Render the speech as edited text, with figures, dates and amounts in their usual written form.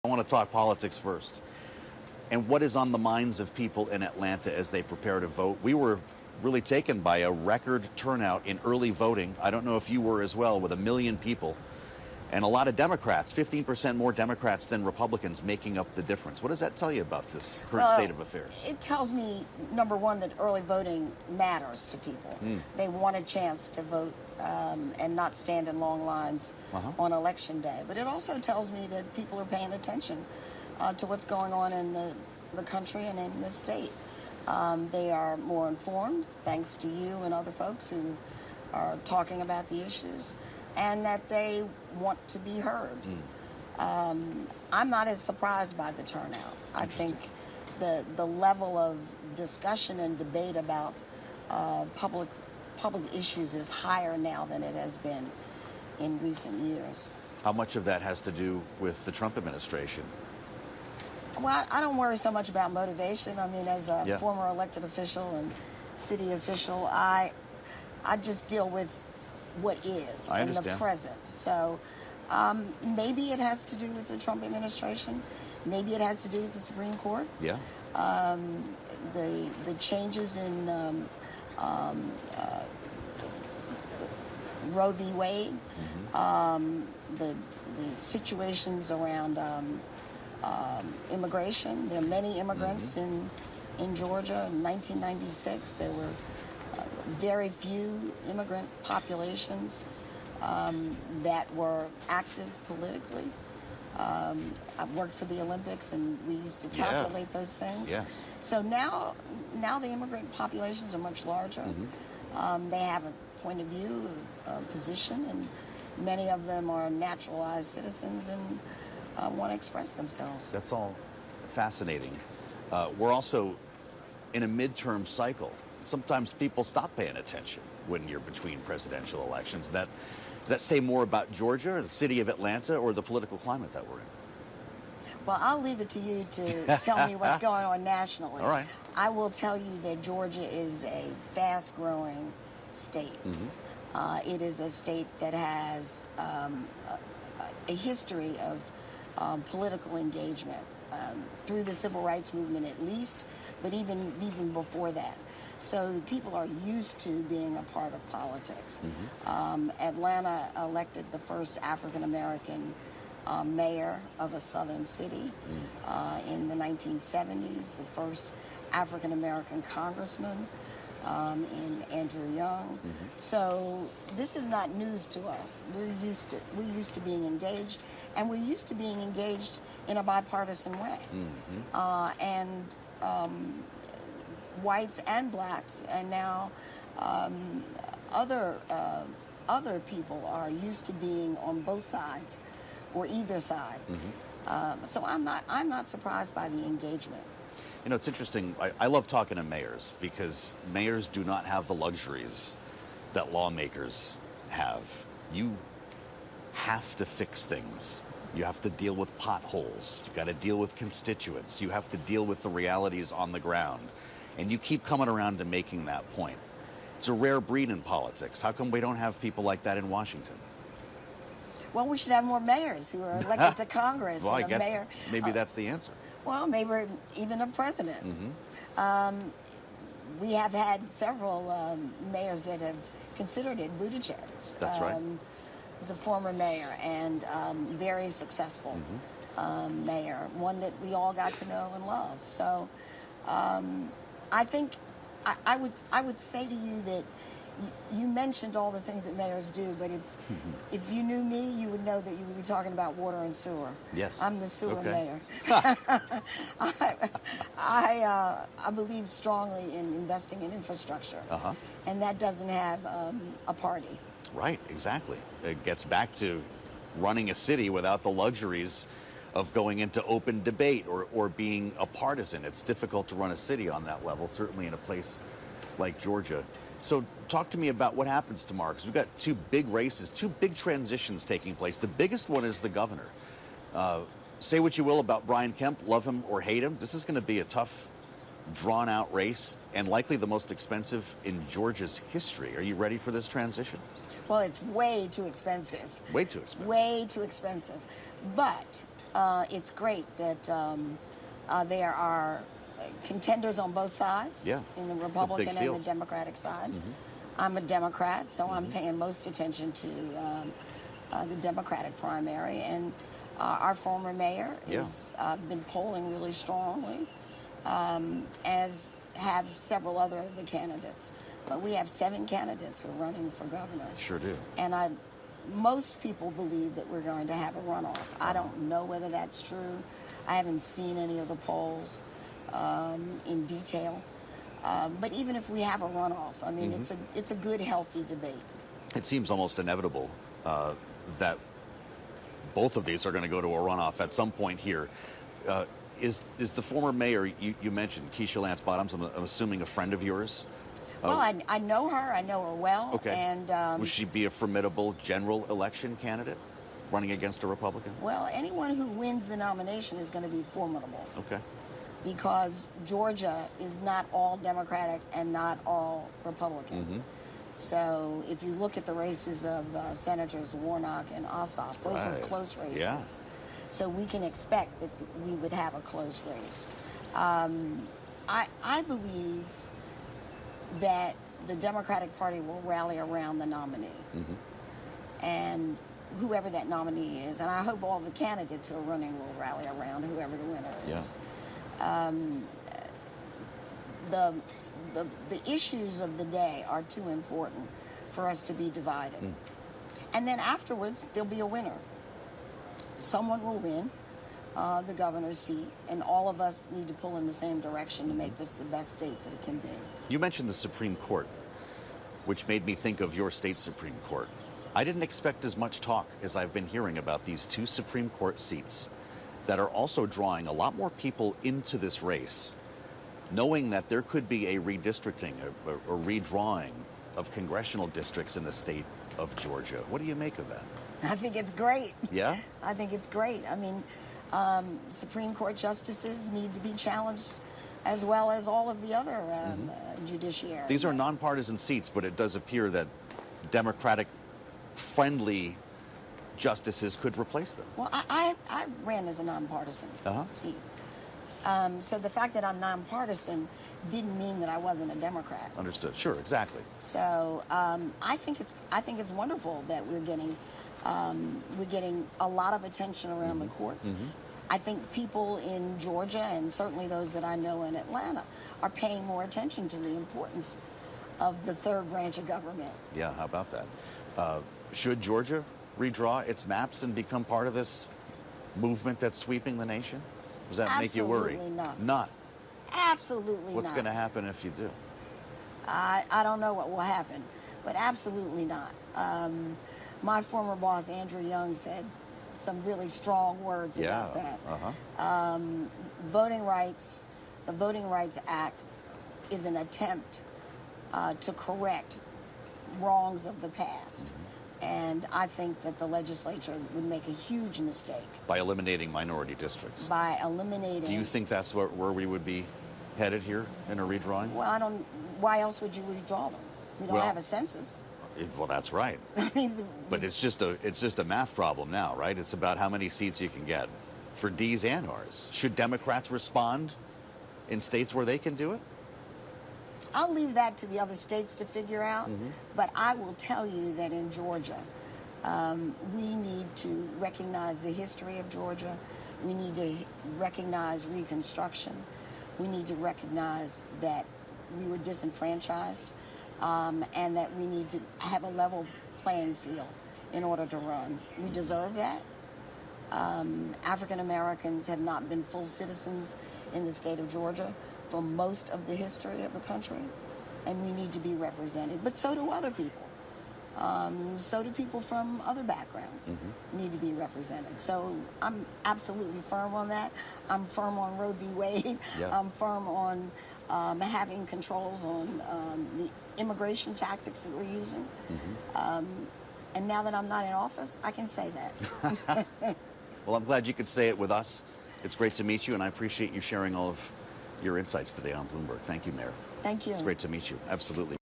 I want to talk politics first. And what is on the minds of people in Atlanta as they prepare to vote? We were really taken by a record turnout in early voting. I don't know if you were as well, with 1 million people. And a lot of Democrats, 15% more Democrats than Republicans, making up the difference. What does that tell you about this current state of affairs? It tells me, number one, that early voting matters to people. They want a chance to vote and not stand in long lines on Election Day. But it also tells me that people are paying attention to what's going on in the country and in the state. They are more informed, thanks to you and other folks who are talking about the issues, and that they want to be heard. I'm not as surprised by the turnout. I think the level of discussion and debate about public issues is higher now than it has been in recent years. How much of that has to do with the Trump administration? Well, I don't worry so much about motivation. I mean, as a former elected official and city official, I just deal with what is in the present. So maybe it has to do with the Trump administration. Maybe it has to do with the Supreme Court. Yeah. The changes in Roe v. Wade, the situations around immigration. There are many immigrants in Georgia. In 1996, there were very few immigrant populations that were active politically. I've worked for the Olympics, and we used to calculate those things. Yes. So now the immigrant populations are much larger. They have a point of view, a position, and many of them are naturalized citizens and want to express themselves. That's all fascinating. We're also in a midterm cycle. Sometimes people stop paying attention when you're between presidential elections. Does that say more about Georgia, or the city of Atlanta, or the political climate that we're in? Well, I'll leave it to you to tell me what's going on nationally. All right. I will tell you that Georgia is a fast-growing state. It is a state that has a history of political engagement through the civil rights movement, at least, but even before that. So the people are used to being a part of politics. Atlanta elected the first African-American mayor of a southern city in the 1970s, the first African-American congressman in Andrew Young. So this is not news to us. We're used to being engaged, and we're used to being engaged in a bipartisan way. Whites and blacks, and now other people are used to being on both sides or either side. So I'm not surprised by the engagement. You know, it's interesting. I love talking to mayors, because mayors do not have the luxuries that lawmakers have. You have to fix things. You have to deal with potholes. You've got to deal with constituents. You have to deal with the realities on the ground. And you keep coming around to making that point. It's a rare breed in politics. How come we don't have people like that in Washington? Well, we should have more mayors who are elected to Congress. Well, I guess maybe that's the answer. Well, maybe even a president. We have had several mayors that have considered it. Buttigieg. That's right. Was a former mayor and very successful mayor, one that we all got to know and love. So I think I would say to you that you mentioned all the things that mayors do, but if you knew me, you would know that you would be talking about water and sewer. Yes. I'm the sewer mayor. I believe strongly in investing in infrastructure, and that doesn't have a party. Right, exactly. It gets back to running a city without the luxuries of going into open debate or being a partisan. It's difficult to run a city on that level, certainly in a place like Georgia. So talk to me about what happens tomorrow, because we've got two big races, two big transitions taking place. The biggest one is the governor. Say what you will about Brian Kemp, love him or hate him. This is going to be a tough, drawn-out race, and likely the most expensive in Georgia's history. Are you ready for this transition? Well, it's way too expensive. Way too expensive. Way too expensive. But it's great that there are contenders on both sides, Yeah, in the it's a big Republican and field. the Democratic side. Mm-hmm. I'm a Democrat, so I'm Mm-hmm. paying most attention to the Democratic primary, and our former mayor Yeah. has been polling really strongly, as have several other of the candidates. But we have 7 candidates who are running for governor. Sure do. And most people believe that we're going to have a runoff. I don't know whether that's true. I haven't seen any of the polls in detail. But even if we have a runoff, I mean, it's a good, healthy debate. It seems almost inevitable that both of these are going to go to a runoff at some point here. Is the former mayor, you mentioned, Keisha Lance Bottoms, I'm assuming a friend of yours? Well, I know her. I know her well. Okay. And would she be a formidable general election candidate running against a Republican? well, anyone who wins the nomination is going to be formidable, Okay. because Georgia is not all Democratic and not all Republican. Mm-hmm. So if you look at the races of Senators Warnock and Ossoff, those were Right. close races. Yeah. So we can expect that we would have a close race. I believe that the Democratic Party will rally around the nominee. Mm-hmm. And whoever that nominee is, and I hope all the candidates who are running will rally around whoever the winner is. The issues of the day are too important for us to be divided. And then afterwards, there'll be a winner. Someone will win the governor's seat, and all of us need to pull in the same direction to make this the best state that it can be. You mentioned the Supreme Court, which made me think of your state Supreme Court. I didn't expect as much talk as I've been hearing about these 2 Supreme Court seats that are also drawing a lot more people into this race, knowing that there could be a redistricting, a redrawing of congressional districts in the state of Georgia. What do you make of that? I think it's great. Yeah? I think it's great. I mean, Supreme Court justices need to be challenged, as well as all of the other judiciary. These are nonpartisan seats, but it does appear that Democratic-friendly justices could replace them. Well, I ran as a nonpartisan seat. So the fact that I'm nonpartisan didn't mean that I wasn't a Democrat. Understood. Sure, exactly. So I think it's wonderful that we're getting a lot of attention around the courts. I think people in Georgia, and certainly those that I know in Atlanta, are paying more attention to the importance of the third branch of government. Yeah, how about that? Should Georgia redraw its maps and become part of this movement that's sweeping the nation? Does that make you worry? Absolutely not. Not? Absolutely What's not. going to happen if you do? I don't know what will happen, but absolutely not. My former boss, Andrew Young, said some really strong words about that. Voting rights, the Voting Rights Act is an attempt to correct wrongs of the past. And I think that the legislature would make a huge mistake By eliminating minority districts. by eliminating. Do you think that's where we would be headed here in a redrawing? Well, why else would you redraw them? We don't Well, have a census. Well, that's right. I mean, But it's just a math problem now, right? It's about how many seats you can get for D's and R's. Should Democrats respond in states where they can do it? I'll leave that to the other states to figure out. But I will tell you that in Georgia, we need to recognize the history of Georgia. We need to recognize Reconstruction. We need to recognize that we were disenfranchised, and that we need to have a level playing field in order to run. We deserve that. African Americans have not been full citizens in the state of Georgia for most of the history of the country, and we need to be represented. But so do other people. So do people from other backgrounds need to be represented. So I'm absolutely firm on that. I'm firm on Roe v. Wade. Yeah. I'm firm on having controls on the immigration tactics that we're using. And now that I'm not in office, I can say that. Well, I'm glad you could say it with us. It's great to meet you, and I appreciate you sharing all of your insights today on Bloomberg. Thank you, Mayor. Thank you. It's great to meet you. Absolutely.